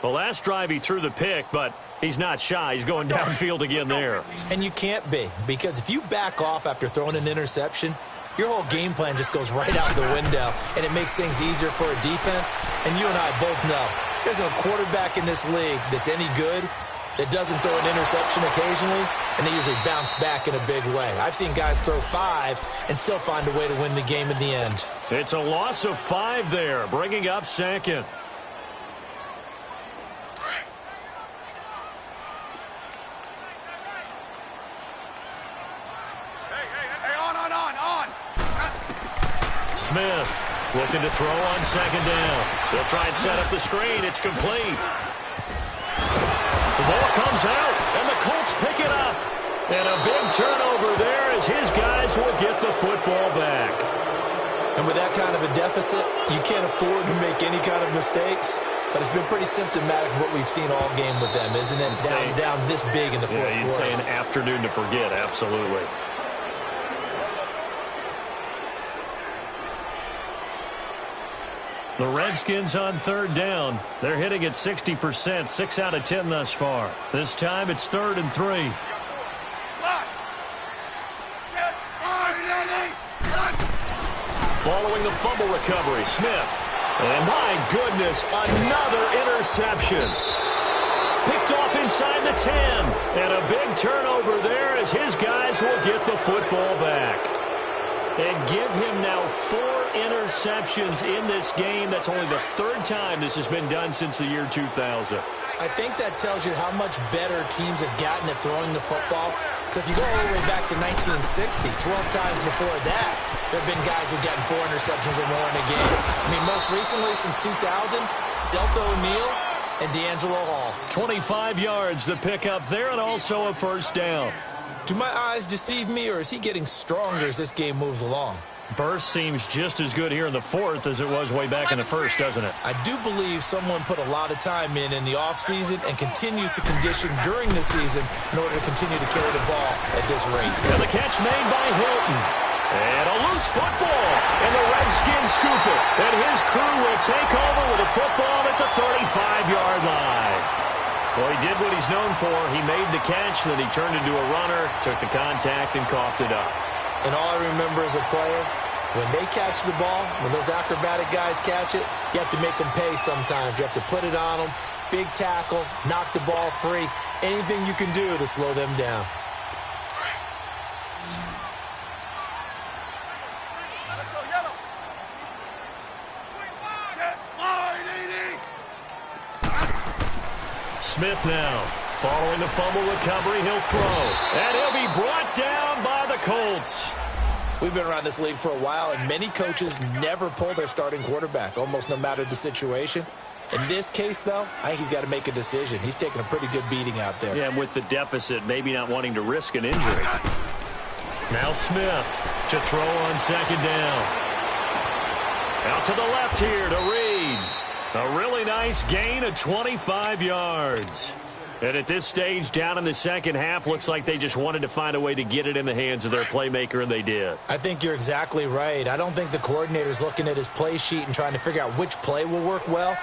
The last drive he threw the pick, but he's not shy. He's going downfield again there. And you can't be, because if you back off after throwing an interception, your whole game plan just goes right out the window, and it makes things easier for a defense. And you and I both know there's a quarterback in this league that's any good that doesn't throw an interception occasionally, and they usually bounce back in a big way. I've seen guys throw 5 and still find a way to win the game in the end. It's a loss of 5 there, bringing up 2nd. Hey, on. Smith looking to throw on 2nd down. They'll try and set up the screen. It's complete. The ball comes out, and the Colts pick it up. And a big turnover there as his guys will get the football back. And with that kind of a deficit, you can't afford to make any kind of mistakes. But it's been pretty symptomatic of what we've seen all game with them, isn't it? Down this big in the fourth quarter. Yeah, you'd say an afternoon to forget, absolutely. The Redskins on 3rd down. They're hitting at 60%, 6 out of 10 thus far. This time it's 3rd and 3. Following the fumble recovery, Smith. And my goodness, another interception. Picked off inside the 10. And a big turnover there as his guys will get the football back. And give him now 4 interceptions in this game. That's only the 3rd time this has been done since the year 2000. I think that tells you how much better teams have gotten at throwing the football. If you go all the way back to 1960, 12 times before that, there have been guys who've gotten 4 interceptions or more in a game. I mean, most recently since 2000, Delta O'Neal and D'Angelo Hall. 25 yards the pickup there, and also a 1st down. Do my eyes deceive me, or is he getting stronger as this game moves along? Burst seems just as good here in the 4th as it was way back in the 1st, doesn't it? I do believe someone put a lot of time in the offseason and continues to condition during the season in order to continue to carry the ball at this rate. And the catch made by Hilton. And a loose football. And the Redskins scoop it. And his crew will take over with a football at the 35-yard line. Well, he did what he's known for. He made the catch, then he turned into a runner, took the contact, and coughed it up. And all I remember as a player, when they catch the ball, when those acrobatic guys catch it, you have to make them pay sometimes. You have to put it on them, big tackle, knock the ball free, anything you can do to slow them down. Smith now, following the fumble recovery, he'll throw. And he'll be brought down by the Colts. We've been around this league for a while, and many coaches never pull their starting quarterback, almost no matter the situation. In this case, though, I think he's got to make a decision. He's taking a pretty good beating out there. Yeah, and with the deficit, maybe not wanting to risk an injury. Now Smith to throw on 2nd down. Out to the left here to Reed. A really nice gain of 25 yards. And at this stage, down in the 2nd half, looks like they just wanted to find a way to get it in the hands of their playmaker, and they did. I think you're exactly right. I don't think the coordinator's looking at his play sheet and trying to figure out which play will work well.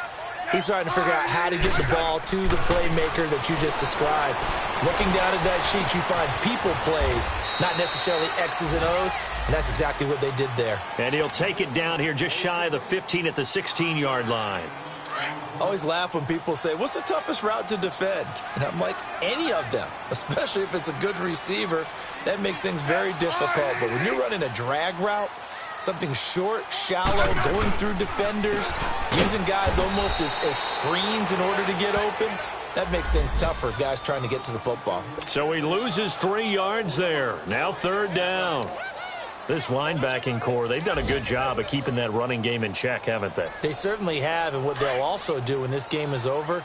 He's trying to figure out how to get the ball to the playmaker that you just described. Looking down at that sheet, you find people plays, not necessarily X's and O's, and that's exactly what they did there. And he'll take it down here just shy of the 15 at the 16-yard line. I always laugh when people say, what's the toughest route to defend? And I'm like, any of them, especially if it's a good receiver. That makes things very difficult. But when you're running a drag route, something short, shallow, going through defenders, using guys almost as screens in order to get open, that makes things tough for guys trying to get to the football. So he loses 3 yards there. Now 3rd down. This linebacking core, they've done a good job of keeping that running game in check, haven't they? They certainly have, and what they'll also do when this game is over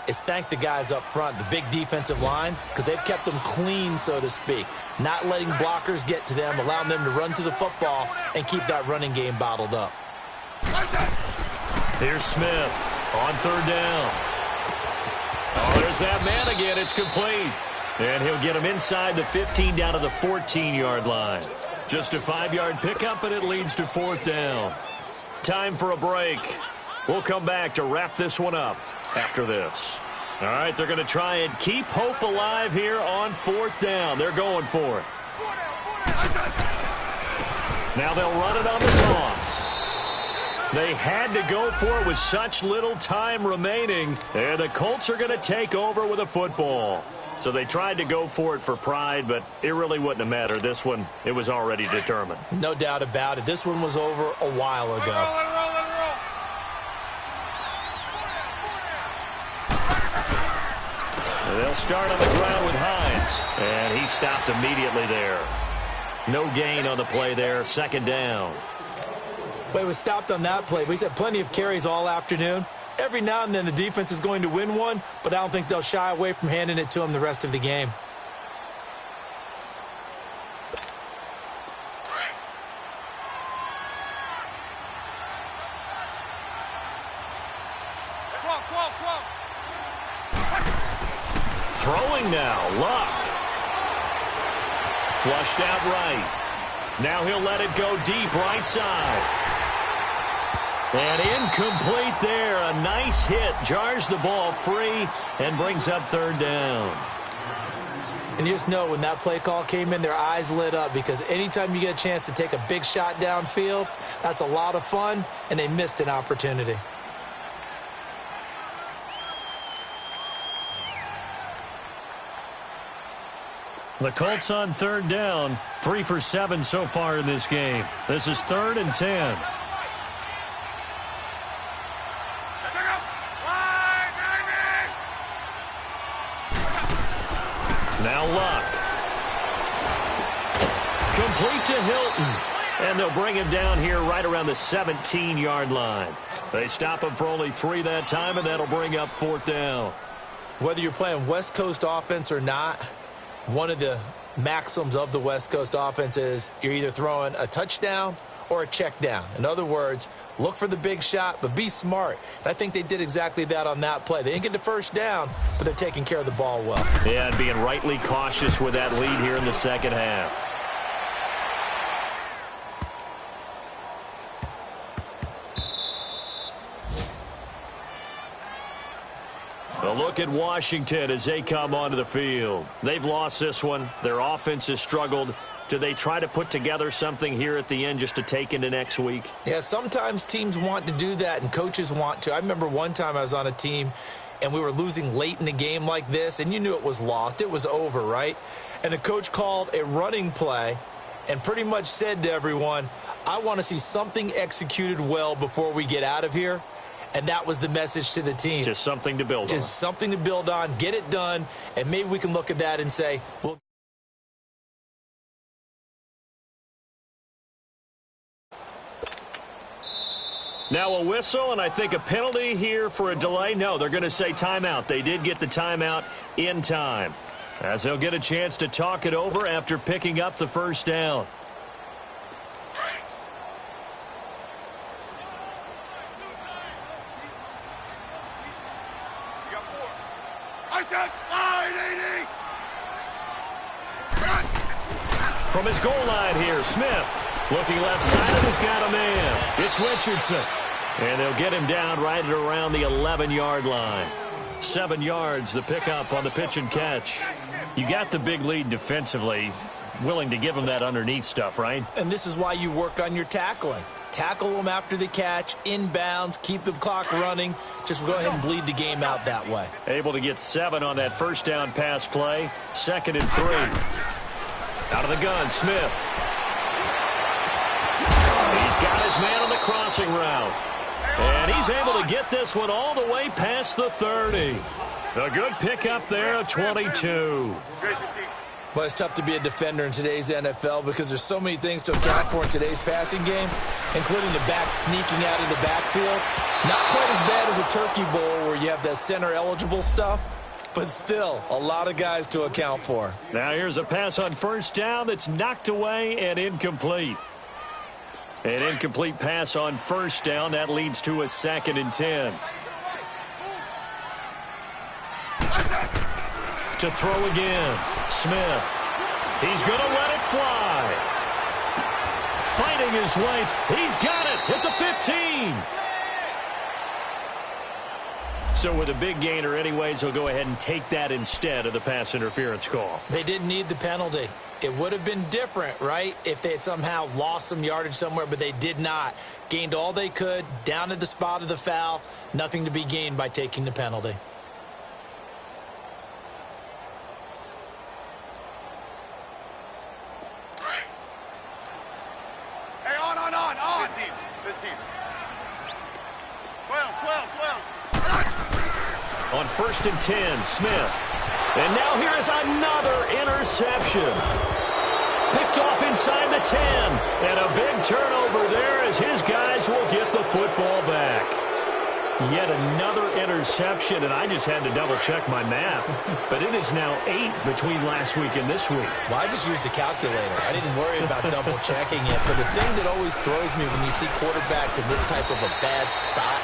is thank the guys up front, the big defensive line, because they've kept them clean, so to speak, not letting blockers get to them, allowing them to run to the football and keep that running game bottled up. Here's Smith on 3rd down. Oh, there's that man again. It's complete. And he'll get him inside the 15 down to the 14-yard line. Just a 5-yard pickup, and it leads to 4th down. Time for a break. We'll come back to wrap this one up after this. All right, they're going to try and keep hope alive here on 4th down. They're going for it. Now they'll run it on the toss. They had to go for it with such little time remaining, and the Colts are going to take over with a football. So they tried to go for it for pride, but it really wouldn't have mattered. This one, it was already determined. No doubt about it. This one was over a while ago. They'll start on the ground with Hines, and he stopped immediately there. No gain on the play there, 2nd down. But he was stopped on that play, but he's had plenty of carries all afternoon. Every now and then the defense is going to win one, but I don't think they'll shy away from handing it to him the rest of the game. Throwing now, Luck. Flushed out right. Now he'll let it go deep right side. And incomplete there. A nice hit. Jars the ball free and brings up 3rd down. And you just know when that play call came in, their eyes lit up, because anytime you get a chance to take a big shot downfield, that's a lot of fun, and they missed an opportunity. The Colts on 3rd down. 3 for 7 so far in this game. This is 3rd and 10. Now Luck. Complete to Hilton. And they'll bring him down here right around the 17-yard line. They stop him for only 3 that time, and that'll bring up 4th down. Whether you're playing West Coast offense or not, one of the maxims of the West Coast offense is you're either throwing a touchdown or a check down. In other words, look for the big shot, but be smart. And I think they did exactly that on that play. They didn't get the 1st down, but they're taking care of the ball well. Yeah, and being rightly cautious with that lead here in the 2nd half. A look at Washington as they come onto the field. They've lost this one. Their offense has struggled. Do they try to put together something here at the end just to take into next week? Yeah, sometimes teams want to do that and coaches want to. I remember one time I was on a team and we were losing late in the game like this, and you knew it was lost. It was over, right? And the coach called a running play and pretty much said to everyone, I want to see something executed well before we get out of here. And that was the message to the team. Just something to build on. Just something to build on, get it done, and maybe we can look at that and say, well, now a whistle, and I think a penalty here for a delay. No, they're going to say timeout. They did get the timeout in time, as they'll get a chance to talk it over after picking up the 1st down. From his goal line here, Smith looking left side, and he's got a man. It's Richardson. And they'll get him down right at around the 11-yard line. 7 yards, the pickup on the pitch and catch. You got the big lead defensively. Willing to give him that underneath stuff, right? And this is why you work on your tackling. Tackle them after the catch, inbounds, keep the clock running. Just go ahead and bleed the game out that way. Able to get 7 on that first down pass play. 2nd and 3. Out of the gun, Smith. He's got his man on the crossing route. And he's able to get this one all the way past the 30. A good pickup there at 22. But it's tough to be a defender in today's NFL because there's so many things to account for in today's passing game, including the back sneaking out of the backfield. Not quite as bad as a turkey bowl where you have that center-eligible stuff, but still a lot of guys to account for. Now here's a pass on first down that's knocked away and incomplete. An incomplete pass on first down. That leads to a 2nd and 10. To throw again. Smith. He's going to let it fly. Fighting his way. He's got it at the 15. So with a big gainer anyways, he'll go ahead and take that instead of the pass interference call. They didn't need the penalty. It would have been different, right, if they had somehow lost some yardage somewhere, but they did not. Gained all they could, down at the spot of the foul. Nothing to be gained by taking the penalty. Hey, on. 15. 12. On 1st and 10, Smith. And now here is another interception. Picked off inside the 10. And a big turnover there as his guys will get the football back. Yet another interception, and I just had to double-check my math. But it is now 8 between last week and this week. Well, I just used a calculator. I didn't worry about double-checking it. But the thing that always throws me when you see quarterbacks in this type of a bad spot,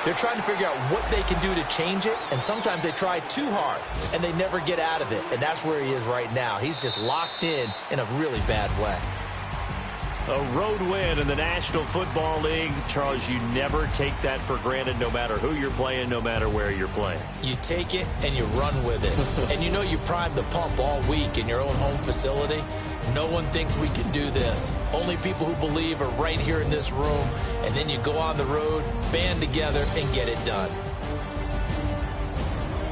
they're trying to figure out what they can do to change it, and sometimes they try too hard, and they never get out of it. And that's where he is right now. He's just locked in a really bad way. A road win in the National Football League. Charles, you never take that for granted no matter who you're playing, no matter where you're playing. You take it and you run with it. And you know you primed the pump all week in your own home facility. No one thinks we can do this. Only people who believe are right here in this room. And then you go on the road, band together, and get it done.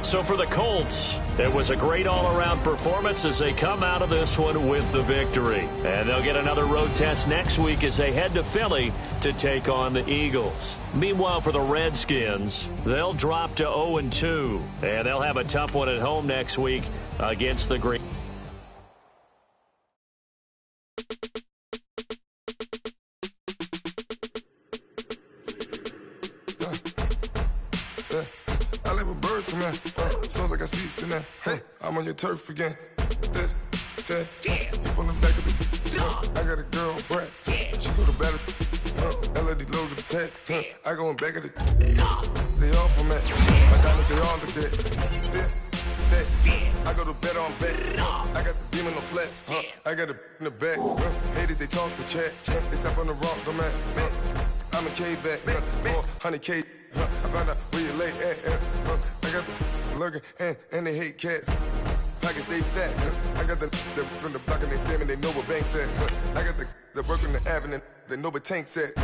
So for the Colts, it was a great all-around performance as they come out of this one with the victory. And they'll get another road test next week as they head to Philly to take on the Eagles. Meanwhile, for the Redskins, they'll drop to 0-2. And they'll have a tough one at home next week against the Green. Come here, sounds like I see it in there. Hey, I'm on your turf again. This, that, you from the back of the. I got a girl, Brad. She go to battle. LAD logo the tag. I go in back of the. They all from that. My diamonds, they all look that. That. I go to bet on bet. I got the demon on flat. I got it in the back. Haters, they talk the chat. They step on the rock, the man. I'm a K-back. 400K. I found out where you lay at. I got the lurking and they hate cats. Pockets stay fat. I got the from the block and they screaming they know what banks at. I got the work in the avenue, they know what tanks at.